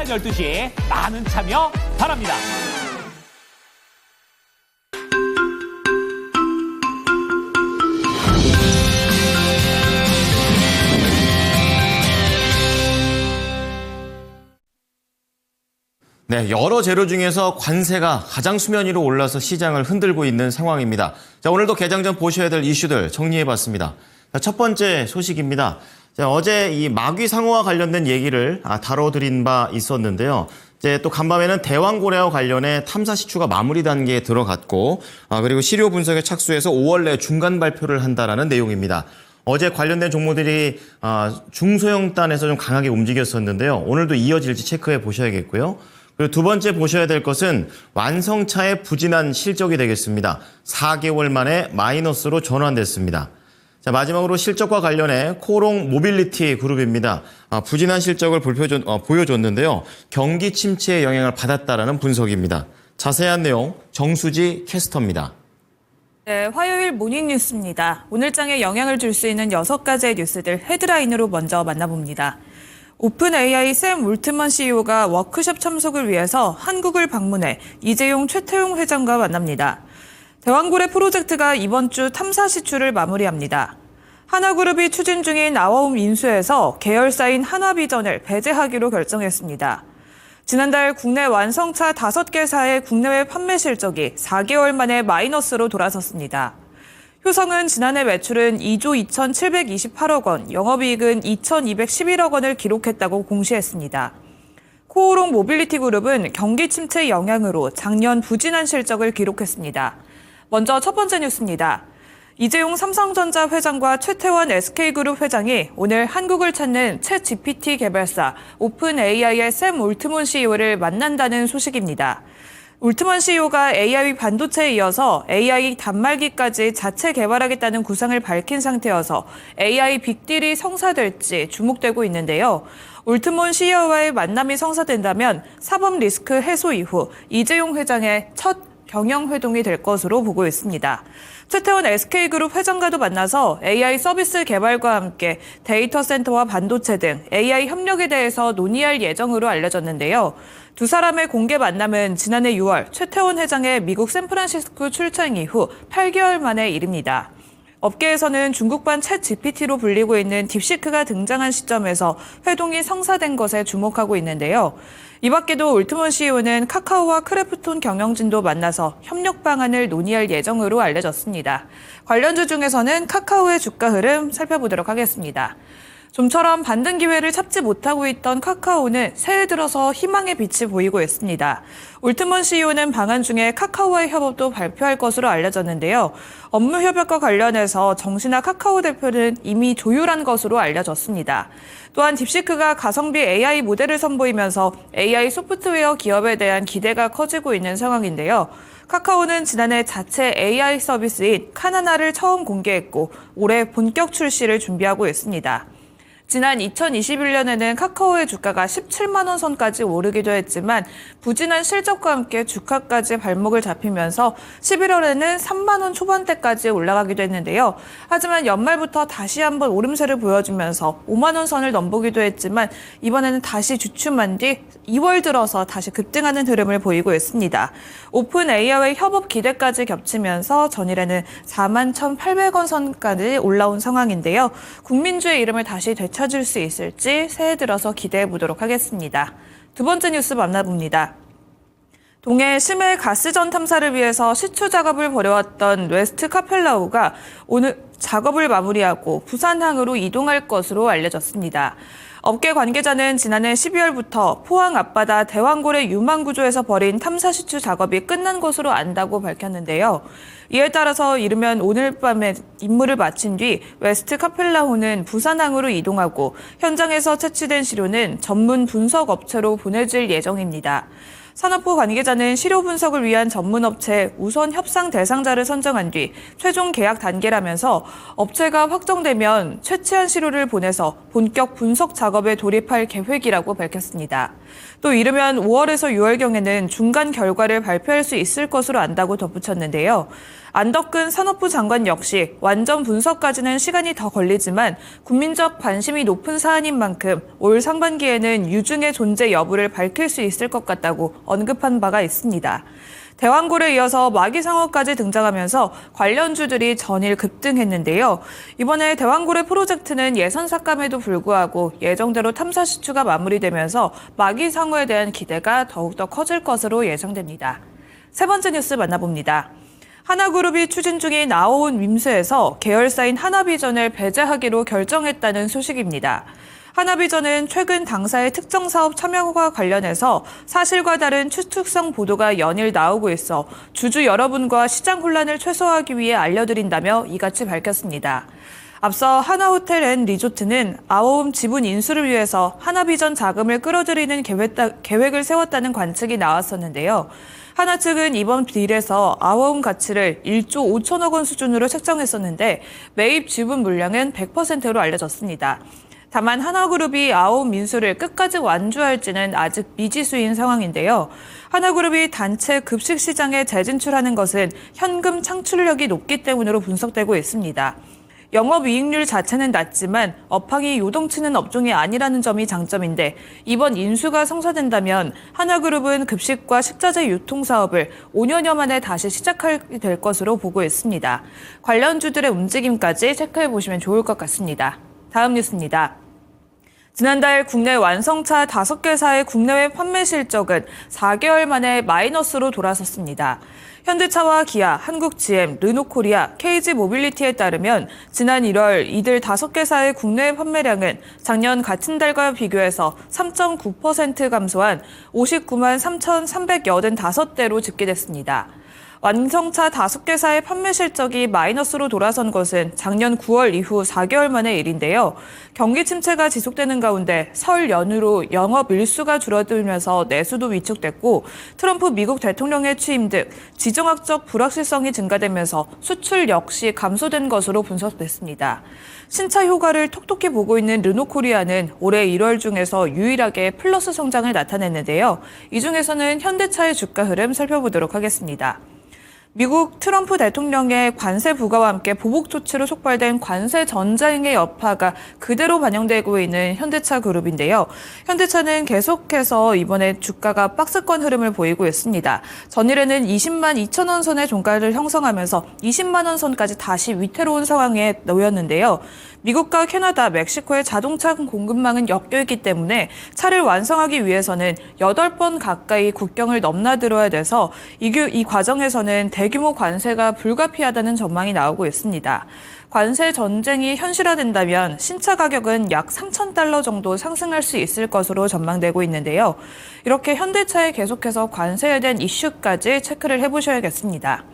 12시 많은 참여 바랍니다. 네, 여러 재료 중에서 관세가 가장 수면 위로 올라서 시장을 흔들고 있는 상황입니다. 자, 오늘도 개장 전 보셔야 될 이슈들 정리해봤습니다. 자, 첫 번째 소식입니다. 자, 어제 이 마귀 상어와 관련된 얘기를 다뤄드린 바 있었는데요. 이제 또 간밤에는 대왕고래와 관련해 탐사 시추가 마무리 단계에 들어갔고, 그리고 시료 분석에 착수해서 5월 내 중간 발표를 한다라는 내용입니다. 어제 관련된 종목들이 중소형단에서 좀 강하게 움직였었는데요. 오늘도 이어질지 체크해 보셔야겠고요. 그리고 두 번째 보셔야 될 것은 완성차의 부진한 실적이 되겠습니다. 4개월 만에 마이너스로 전환됐습니다. 자, 마지막으로 실적과 관련해 코롱 모빌리티 그룹입니다. 부진한 실적을 보여줬는데요. 경기 침체의 영향을 받았다라는 분석입니다. 자세한 내용 정수지 캐스터입니다. 네, 화요일 모닝뉴스입니다. 오늘 장에 영향을 줄 수 있는 6가지의 뉴스들 헤드라인으로 먼저 만나봅니다. 오픈 AI 샘 울트먼 CEO가 워크숍 참석을 위해서 한국을 방문해 이재용, 최태용 회장과 만납니다. 대왕고래 프로젝트가 이번 주 탐사 시추를 마무리합니다. 하나그룹이 추진 중인 아워움 인수에서 계열사인 하나비전을 배제하기로 결정했습니다. 지난달 국내 완성차 5개사의 국내외 판매 실적이 4개월 만에 마이너스로 돌아섰습니다. 효성은 지난해 매출은 2조 2,728억 원, 영업이익은 2,211억 원을 기록했다고 공시했습니다. 코오롱 모빌리티 그룹은 경기 침체 영향으로 작년 부진한 실적을 기록했습니다. 먼저 첫 번째 뉴스입니다. 이재용 삼성전자 회장과 최태원 SK그룹 회장이 오늘 한국을 찾는 챗GPT 개발사 오픈 AI의 샘 울트먼 CEO를 만난다는 소식입니다. 울트먼 CEO가 AI 반도체에 이어서 AI 단말기까지 자체 개발하겠다는 구상을 밝힌 상태여서 AI 빅딜이 성사될지 주목되고 있는데요. 울트먼 CEO와의 만남이 성사된다면 사법 리스크 해소 이후 이재용 회장의 첫 경영회동이 될 것으로 보고 있습니다. 최태원 SK그룹 회장과도 만나서 AI 서비스 개발과 함께 데이터 센터와 반도체 등 AI 협력에 대해서 논의할 예정으로 알려졌는데요. 두 사람의 공개 만남은 지난해 6월 최태원 회장의 미국 샌프란시스코 출장 이후 8개월 만의 일입니다. 업계에서는 중국판 챗GPT로 불리고 있는 딥시크가 등장한 시점에서 회동이 성사된 것에 주목하고 있는데요. 이 밖에도 울트먼 CEO는 카카오와 크래프톤 경영진도 만나서 협력 방안을 논의할 예정으로 알려졌습니다. 관련주 중에서는 카카오의 주가 흐름 살펴보도록 하겠습니다. 좀처럼 반등 기회를 찾지 못하고 있던 카카오는 새해 들어서 희망의 빛이 보이고 있습니다. 울트먼 CEO는 방안 중에 카카오와의 협업도 발표할 것으로 알려졌는데요. 업무 협약과 관련해서 정신아 카카오 대표는 이미 조율한 것으로 알려졌습니다. 또한 딥시크가 가성비 AI 모델을 선보이면서 AI 소프트웨어 기업에 대한 기대가 커지고 있는 상황인데요. 카카오는 지난해 자체 AI 서비스인 카나나를 처음 공개했고 올해 본격 출시를 준비하고 있습니다. 지난 2021년에는 카카오의 주가가 17만 원 선까지 오르기도 했지만 부진한 실적과 함께 주가까지 발목을 잡히면서 11월에는 3만 원 초반대까지 올라가기도 했는데요. 하지만 연말부터 다시 한번 오름세를 보여주면서 5만 원 선을 넘보기도 했지만 이번에는 다시 주춤한 뒤 2월 들어서 다시 급등하는 흐름을 보이고 있습니다. 오픈 AI와의 협업 기대까지 겹치면서 전일에는 4만 1,800원 선까지 올라온 상황인데요. 국민주의 이름을 다시 되찾을 수 있을지 새해 들어서 기대해 보도록 하겠습니다. 두 번째 뉴스 만나봅니다. 동해 심해 가스전 탐사를 위해서 시추 작업을 벌여왔던 웨스트 카펠라우가 오늘 작업을 마무리하고 부산항으로 이동할 것으로 알려졌습니다. 업계 관계자는 지난해 12월부터 포항 앞바다 대왕고래 유망구조에서 벌인 탐사 시추 작업이 끝난 것으로 안다고 밝혔는데요. 이에 따라서 이르면 오늘 밤에 임무를 마친 뒤 웨스트 카펠라호는 부산항으로 이동하고 현장에서 채취된 시료는 전문 분석 업체로 보내질 예정입니다. 산업부 관계자는 시료 분석을 위한 전문업체 우선 협상 대상자를 선정한 뒤 최종 계약 단계라면서 업체가 확정되면 채취한 시료를 보내서 본격 분석 작업에 돌입할 계획이라고 밝혔습니다. 또 이르면 5월에서 6월경에는 중간 결과를 발표할 수 있을 것으로 안다고 덧붙였는데요. 안덕근 산업부 장관 역시 완전 분석까지는 시간이 더 걸리지만 국민적 관심이 높은 사안인 만큼 올 상반기에는 유증의 존재 여부를 밝힐 수 있을 것 같다고 언급한 바가 있습니다. 대왕굴에 이어서 마귀상어까지 등장하면서 관련주들이 전일 급등했는데요. 이번에 대왕굴의 프로젝트는 예산 삭감에도 불구하고 예정대로 탐사 시추가 마무리되면서 마귀상어에 대한 기대가 더욱더 커질 것으로 예상됩니다. 세 번째 뉴스 만나봅니다. 하나그룹이 추진 중인 아오온 밈스에서 계열사인 하나비전을 배제하기로 결정했다는 소식입니다. 하나비전은 최근 당사의 특정 사업 참여와 관련해서 사실과 다른 추측성 보도가 연일 나오고 있어 주주 여러분과 시장 혼란을 최소화하기 위해 알려드린다며 이같이 밝혔습니다. 앞서 하나호텔앤리조트는 아오움 지분 인수를 위해서 하나비전 자금을 끌어들이는 계획을 세웠다는 관측이 나왔었는데요. 하나 측은 이번 딜에서 아오움 가치를 1조 5천억 원 수준으로 책정했었는데 매입 지분 물량은 100%로 알려졌습니다. 다만 하나그룹이 아오움 인수를 끝까지 완주할지는 아직 미지수인 상황인데요. 하나그룹이 단체 급식 시장에 재진출하는 것은 현금 창출력이 높기 때문으로 분석되고 있습니다. 영업이익률 자체는 낮지만 업황이 요동치는 업종이 아니라는 점이 장점인데 이번 인수가 성사된다면 하나그룹은 급식과 식자재 유통 사업을 5년여 만에 다시 시작하게 될 것으로 보고 있습니다. 관련주들의 움직임까지 체크해 보시면 좋을 것 같습니다. 다음 뉴스입니다. 지난달 국내 완성차 5개사의 국내외 판매 실적은 4개월 만에 마이너스로 돌아섰습니다. 현대차와 기아, 한국GM, 르노코리아, KG모빌리티에 따르면 지난 1월 이들 5개사의 국내외 판매량은 작년 같은 달과 비교해서 3.9% 감소한 59만 3,385대로 집계됐습니다. 완성차 5개사의 판매 실적이 마이너스로 돌아선 것은 작년 9월 이후 4개월 만의 일인데요. 경기 침체가 지속되는 가운데 설 연휴로 영업 일수가 줄어들면서 내수도 위축됐고 트럼프 미국 대통령의 취임 등 지정학적 불확실성이 증가되면서 수출 역시 감소된 것으로 분석됐습니다. 신차 효과를 톡톡히 보고 있는 르노코리아는 올해 1월 중에서 유일하게 플러스 성장을 나타냈는데요. 이 중에서는 현대차의 주가 흐름 살펴보도록 하겠습니다. 미국 트럼프 대통령의 관세 부과와 함께 보복 조치로 촉발된 관세 전쟁의 여파가 그대로 반영되고 있는 현대차 그룹인데요. 현대차는 계속해서 이번에 주가가 박스권 흐름을 보이고 있습니다. 전일에는 20만 2천 원 선의 종가를 형성하면서 20만 원 선까지 다시 위태로운 상황에 놓였는데요. 미국과 캐나다, 멕시코의 자동차 공급망은 엮여있기 때문에 차를 완성하기 위해서는 8번 가까이 국경을 넘나들어야 돼서 이 과정에서는 대규모 관세가 불가피하다는 전망이 나오고 있습니다. 관세 전쟁이 현실화된다면 신차 가격은 약 3,000달러 정도 상승할 수 있을 것으로 전망되고 있는데요. 이렇게 현대차에 계속해서 관세에 대한 이슈까지 체크를 해보셔야겠습니다.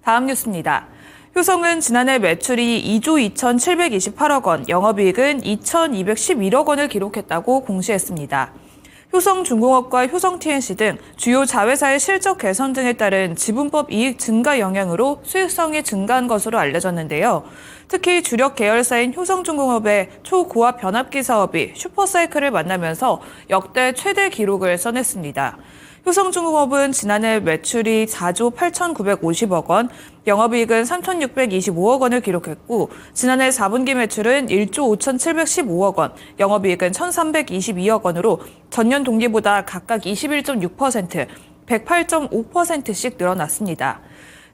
다음 뉴스입니다. 효성은 지난해 매출이 2조 2,728억 원, 영업이익은 2,211억 원을 기록했다고 공시했습니다. 효성중공업과 효성TNC 등 주요 자회사의 실적 개선 등에 따른 지분법 이익 증가 영향으로 수익성이 증가한 것으로 알려졌는데요. 특히 주력 계열사인 효성중공업의 초고압 변압기 사업이 슈퍼사이클을 만나면서 역대 최대 기록을 써냈습니다. 효성중공업은 지난해 매출이 4조 8,950억 원, 영업이익은 3,625억 원을 기록했고 지난해 4분기 매출은 1조 5,715억 원, 영업이익은 1,322억 원으로 전년 동기보다 각각 21.6%, 108.5%씩 늘어났습니다.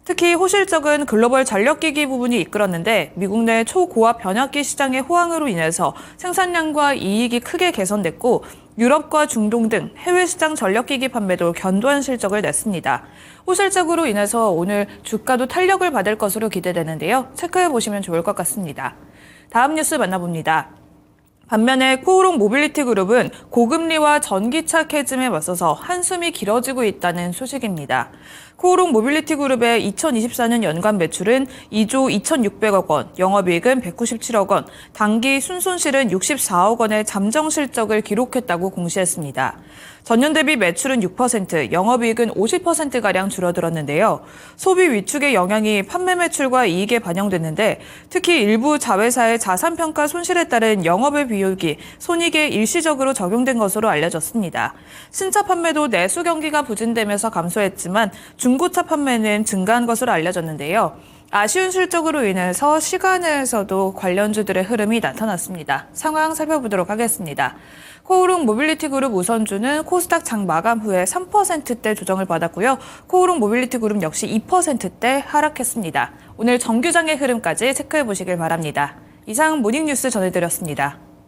특히 호실적은 글로벌 전력기기 부분이 이끌었는데 미국 내 초고압 변압기 시장의 호황으로 인해서 생산량과 이익이 크게 개선됐고 유럽과 중동 등 해외 시장 전력기기 판매도 견고한 실적을 냈습니다. 호실적으로 인해서 오늘 주가도 탄력을 받을 것으로 기대되는데요. 체크해 보시면 좋을 것 같습니다. 다음 뉴스 만나봅니다. 반면에 코오롱 모빌리티 그룹은 고금리와 전기차 캐즘에 맞서서 한숨이 길어지고 있다는 소식입니다. 코오롱 모빌리티 그룹의 2024년 연간 매출은 2조 2,600억 원, 영업이익은 197억 원, 당기 순손실은 64억 원의 잠정 실적을 기록했다고 공시했습니다. 전년 대비 매출은 6%, 영업이익은 50%가량 줄어들었는데요. 소비 위축의 영향이 판매 매출과 이익에 반영됐는데 특히 일부 자회사의 자산평가 손실에 따른 영업의 비용이 손익에 일시적으로 적용된 것으로 알려졌습니다. 신차 판매도 내수 경기가 부진되면서 감소했지만 중고차 판매는 증가한 것으로 알려졌는데요. 아쉬운 실적으로 인해서 시간에서도 관련주들의 흐름이 나타났습니다. 상황 살펴보도록 하겠습니다. 코오롱 모빌리티 그룹 우선주는 코스닥 장 마감 후에 3%대 조정을 받았고요. 코오롱 모빌리티 그룹 역시 2%대 하락했습니다. 오늘 정규장의 흐름까지 체크해 보시길 바랍니다. 이상 모닝뉴스 전해드렸습니다.